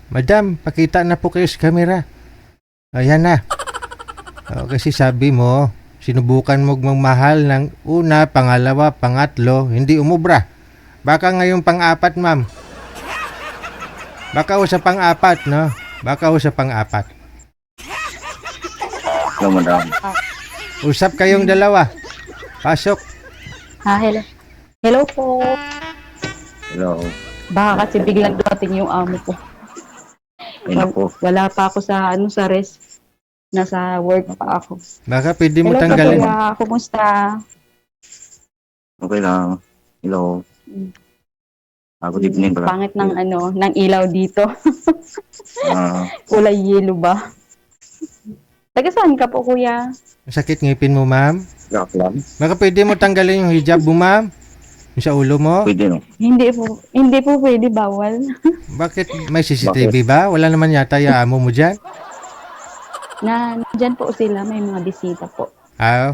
Madam, pakita na po kayo sa camera. Ayan na. Kasi sabi mo, sinubukan mo magmahal ng una, pangalawa, pangatlo, hindi umubra. Baka ngayong pang-apat, ma'am. Baka o sa pang-apat, no? Baka o sa pang-apat. Hello, madam. Usap kayong dalawa. Pasok. Hello. Hello po. Hello. Baka kasi biglang dumating yung amo ko. Ay, naku. Wala pa ako sa sa rest. Nasa work pa ako. Baka pwede mo Hello po, tanggalin. kuya. Kumusta? Okay lang. Hello. Good evening, bro. Pangit ng ng ilaw dito. Ah, Kulay yellow ba? Taga saan ka po, kuya? Sakit ngipin mo, ma'am. yak lang. Baka pwede mo tanggalin yung hijab mo, ma'am. Yung sa ulo mo. Pwede, no? Hindi po pwede, bawal. Bakit may CCTV ba? Wala naman yata yung amo mo dyan. Nandyan po sila, may mga bisita po.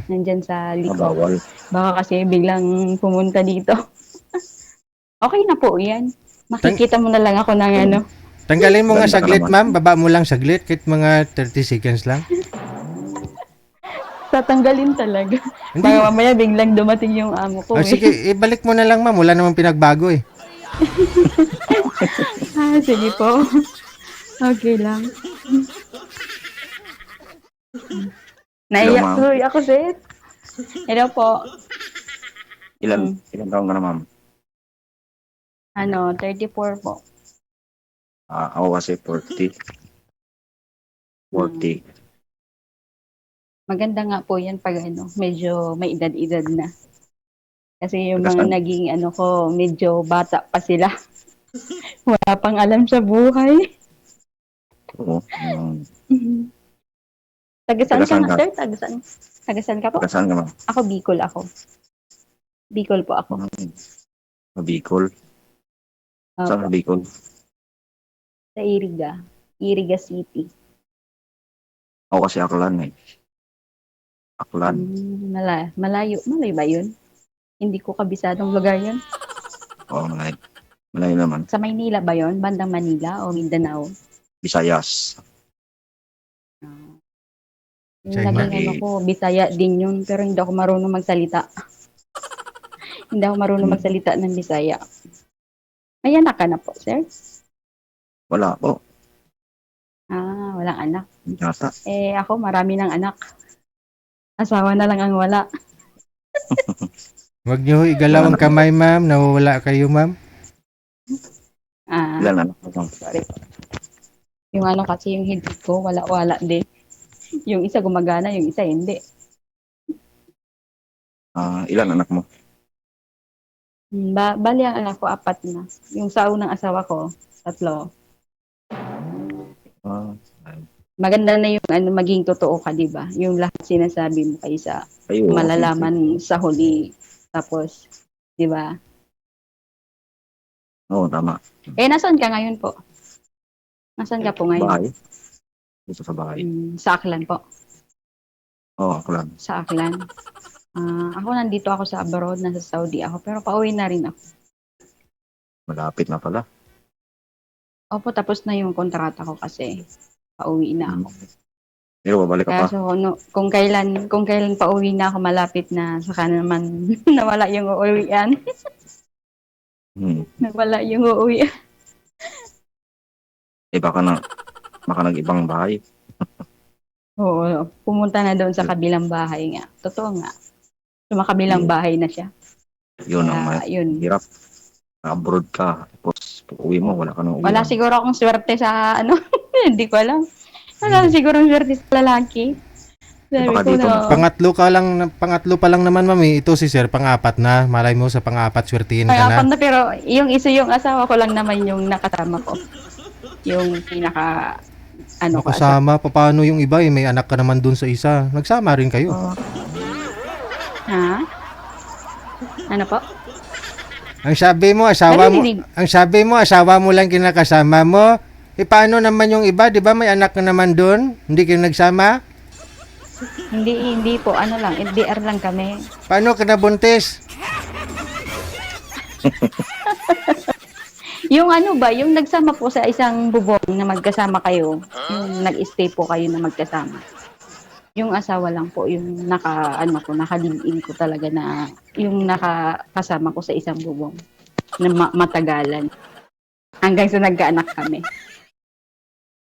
Nandyan sa likod. Bawal. Baka kasi biglang pumunta dito. Okay na po yan. Makikita mo na lang ako ng Tanggalin mo nga Ganda ka saglit, naman. ma'am. Baba mo lang saglit. Kahit mga 30 seconds lang. tatanggalin talaga. Hindi. Baka mamaya biglang dumating yung amo ko. Sige, ibalik mo na lang, ma'am. Wala namang pinagbago eh. Sige po. Okay lang. Naiyak ma'am. tuloy ako, sis. Hello po. Ilan taon ka na, ma'am? 34 po. Ako kasi 40. 40. Maganda nga po yan pag medyo may edad-edad na. Kasi yung mga Saan? naging ko, medyo bata pa sila. Wala pang alam sa buhay. Oo. Taga saan ka Taga-saan nga, ka? sir? Taga saan ka po? Saan ka, ma'am? Ako, Bicol ako. Bicol po ako. Bicol. Saan Opo, sa Bicol? sa Iriga. Iriga City. Ako kasi Aklan eh. Aklan. Malayo. Malayo ba yun? Hindi ko kabisadong lugar yun. Oo, malayo naman. Sa Maynila ba yun? Bandang Manila o Mindanao? Visayas. Yung China. naging ko, Bisaya din yun. Pero hindi ako marunong magsalita. Hindi ako marunong magsalita ng Bisaya. May anak ka na po, sir? Wala po. Walang anak. Yata. Ako, marami ng anak. Asawa na lang ang wala. Huwag niyo igalaw ang kamay, ma'am. Nawawala kayo, ma'am. Ilan anak mo, ma'am? Sorry po. Yung kasi yung head ko, wala din. Yung isa gumagana, yung isa hindi. Ilan anak mo? Bali ang anak ko, 4 na. Yung sa unang asawa ko, 3. Maganda na yung maging totoo ka, di ba? Yung lahat sinasabi mo kaysa Kayo. malalaman sa huli. Tapos, di ba? Oo, tama. Nasaan ka ngayon po? Nasaan ka po ngayon? Bahay. Dito sa bahay. Sa Aklan po. Oo, Aklan. Sa Aklan. Ako nandito ako sa abroad, nasa Saudi ako. Pero pauwi na rin ako. Malapit na pala. Opo, tapos na yung kontrata ko kasi. Pauwi na ako. Pero babalik ka Kaya pa. so, kung kailan pauwi na ako, malapit na, saka naman nawala yung uuwian. Nawala yung uuwian. Baka nag-ibang bahay. Oo, pumunta na doon sa kabilang bahay nga. Totoo nga. Sa makabilang bahay na siya. Yun ang Yun. hirap. Abroad ka. Tapos uwi mo, wala ka nang uwi. Wala siguro akong swerte sa hindi ko alam. Wala siguro akong swerte sa lalaki. Sabi Baka ko dito na, Pangatlo pa lang naman, ma'am. Ito si sir, pang-apat na. Malay mo sa pang-apat, swertihin ka apat na. na, pero yung isa yung asawa ko lang naman yung nakasama ko. Yung pinaka ko Kasama, paano yung iba eh? May anak ka naman dun sa isa. Nagsama rin kayo. Oo. Ha? Ano po? Ang sabi mo, asawa mo lang kinakasama mo. Paano naman yung iba? Di ba may anak ka naman dun? Hindi kayo nagsama? Hindi po. Ano lang, LDR lang kami. Paano ka nabuntis? Yung ano ba, yung nagsama po sa isang bubong na magkasama kayo, yung nag-stay po kayo na magkasama. Yung asawa lang po, yung nakalive-in ko talaga na, yung nakakasama ko sa isang bubong na matagalan. Hanggang sa nagkaanak kami.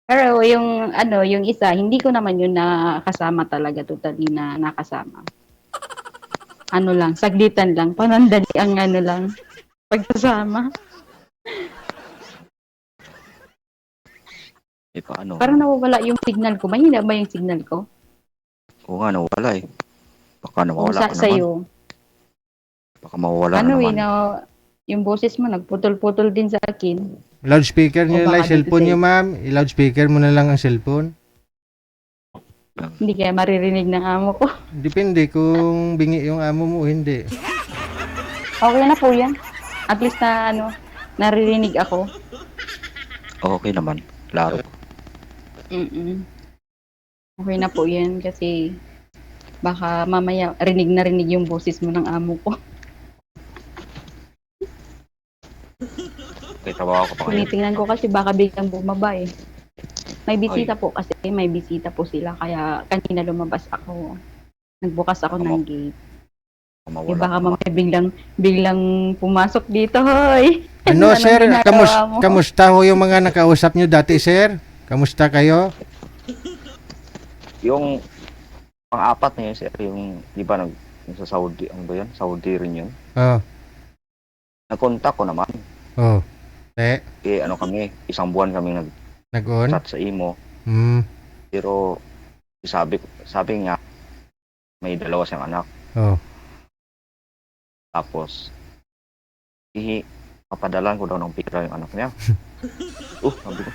Pero yung isa, hindi ko naman yun nakasama talaga, totally na nakasama. Ano lang, saglitan lang, panandali ang lang, pagkasama. Paano? Parang nawawala yung signal ko. Mahina ba yung signal ko? Oo nga, nawala eh. Baka O nawala ka naman. sa'yo. Baka mawala Ano na naman. yung boses mo, nagputol-putol din sa akin. Loudspeaker niyo O baka lang, cellphone dito niyo, ma'am. I-loudspeaker mo na lang ang cellphone. Hindi kaya maririnig ng amo ko. Depende kung bingi yung amo mo o hindi. Okay na po yan. At least naririnig ako. Okay naman. Klaro. Mm-mm. Okay na po yan kasi baka mamaya rinig na rinig yung boses mo ng amo ko. Okay, trabaho ko pa ngayon. Tinitingnan ko kasi baka biglang bumaba eh. May bisita po kasi, may bisita po sila kaya kanina lumabas ako. Nagbukas ako ng gate. Eh, baka Mawala. mamaya biglang pumasok dito, hoy. Ano, Anong sir? ginagawa mo? Kamusta ho yung mga nakausap nyo dati, sir? Kamusta kayo? Yung pang-apat na yun, sir, yung, di ba, yung sa Saudi, ano ba yun? Saudi rin yun. Oh, Nag-contact ko naman. oh. Te, Ano kami, isang buwan kami nag-on? nag-chat sa imo. Hmm, Pero, sabi niya, may dalawa siyang anak. oh. Tapos, papadalan ko daw ng picture yung anak niya. Sabi ko.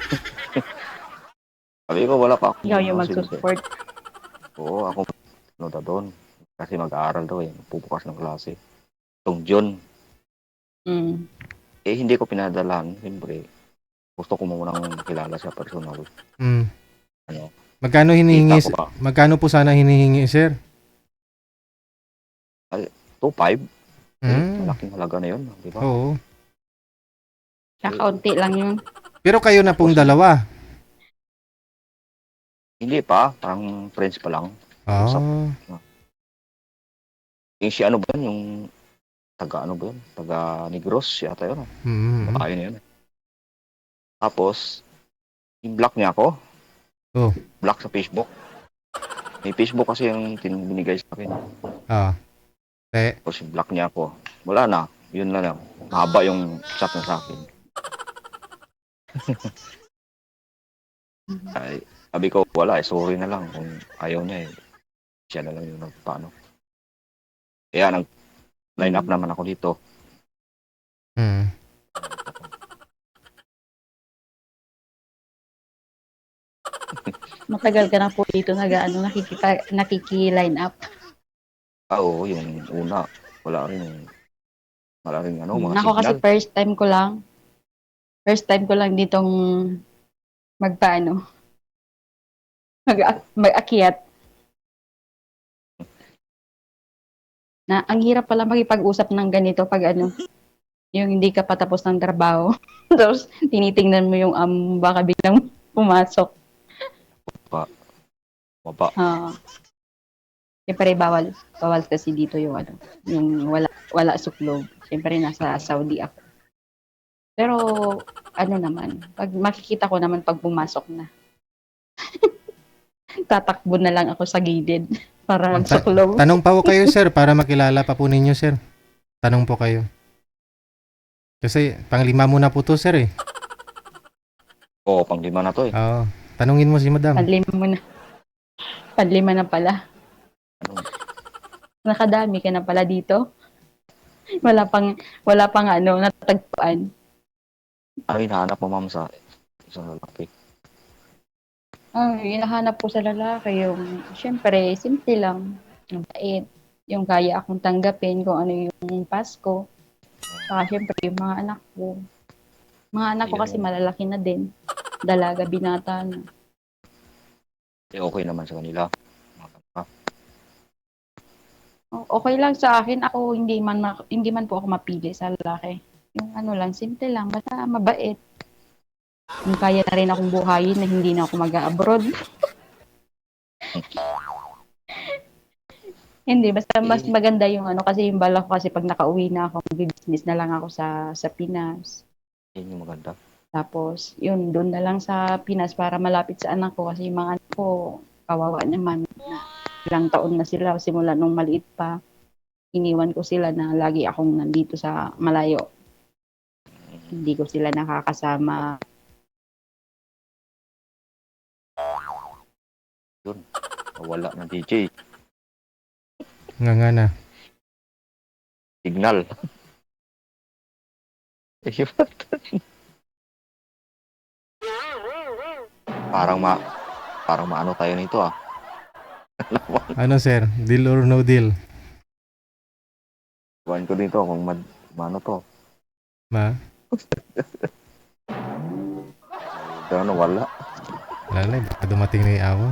Sabi ko, wala pa ako. Ikaw yung magsusupport. Oo, ako doon. Kasi mag-aaral daw eh. Pupukas ng klase. Itong June. Mm. Hindi ko pinadalan. Siyempre, gusto ko munang makilala siya personal. Hmm. Ano? Magkano hinihingi? Kita ko ba? Magkano po sana hinihingi, sir? 2.5? Hmm. Malaking halaga na yun. Di ba? Oo. Kakaunti lang yun. Pero kayo na pong dalawa. Hindi pa. Parang friends pa lang. Usap. Oh. Yung si ano ba yun? Yung taga ano ba yun? Taga Negros yata yun. Hmm. Babae na yun. Tapos, i-block niya ako. Oh. Block sa Facebook. May Facebook kasi yung binigay sa akin. Ah. Te, Tapos i-block niya ako. Wala na. Yun na lang. Mahaba yung chat niya sa akin. Ay, sabi ko, wala. Sorry na lang. Kung ayaw niya siya na lang yung nagpaano. Kaya nag-line up naman ako dito. hmm. Matagal ka na po dito nakiki-line up. Oo, yung una. Wala rin mga Ako kasi signal. first time ko lang. First time ko lang ditong mag-akyat. Na ang hirap pala makipag-usap ng ganito pag yung hindi ka patapos ng trabaho. Tapos tinitingnan mo yung baka biglang pumasok. Mapa. Siyempre bawal kasi dito yung yung wala suklog. Siyempre nasa Saudi ako. Pero naman, pag makikita ko naman pag pumasok na. Tatakbo na lang ako sa gilid para magsuklog. Tanong pa po kayo, sir, para makilala pa po ninyo, sir. Tanong po kayo. Kasi panglima muna po to, sir, eh. Oo, pang-5 na to eh. Oo. Tanungin mo si madam. Panlima na pala. Ano? Nakadami ka na pala dito. Wala pang natagpuan. Ay, hinahanap mo ma'am sa lalaki. Hinahanap ko sa lalaki yung, syempre, simple lang. Yung bait. Yung kaya akong tanggapin kung ano yung Pasko. Saka syempre, yung mga anak ko. Mga anak ko kasi malalaki na din. Dalaga, binata na. Okay naman sa kanila. Okay lang sa akin. Ako, hindi man po ako mapili sa lalaki. Yung ano lang, simple lang, basta mabait. Yung kaya na rin akong buhayin na hindi na ako mag-abroad. Hindi, basta mas maganda yung ano, kasi yung bala ko kasi pag nakauwi na ako, business na lang ako sa Pinas. Yun yung maganda. Tapos, yun, doon na lang sa Pinas para malapit sa anak ko kasi yung mga anak ko, kawawa naman. Ilang taon na sila, simula nung maliit pa. Iniwan ko sila na lagi akong nandito sa malayo. Hindi ko sila nakakasama. Wala na DJ. Nga na. Signal. Parang maano tayo nito ah. Ano sir? Deal or no deal? Kuhan ko dito kung maano to. Ma? Pero wala. Wala na, baka dumating na yung awa.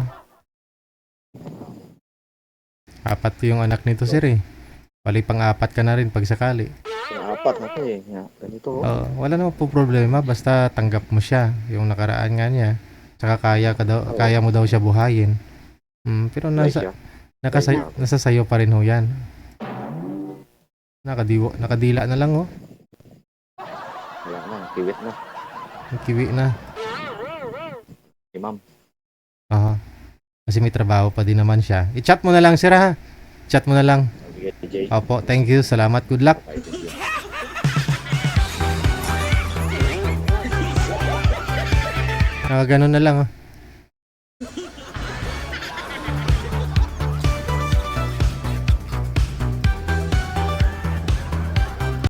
4 yung anak nito sir eh. Bali pang-4 ka na rin pag sakali. Apat na to eh. Ganito. Wala naman po problema basta tanggap mo siya yung nakaraan nga niya. Saka kaya mo daw siya buhayin. Pero nasa sayo pa rin ho yan. Nakadila na lang oh. Wala na, kiwit na. Kiwi na. Si ma'am. Oo. Kasi may trabaho pa din naman siya. I-chat mo na lang sir ha. Chat mo na lang. Sige, DJ. Opo, thank you. Salamat. Good luck. Bye, thank you. Ganun na lang oh.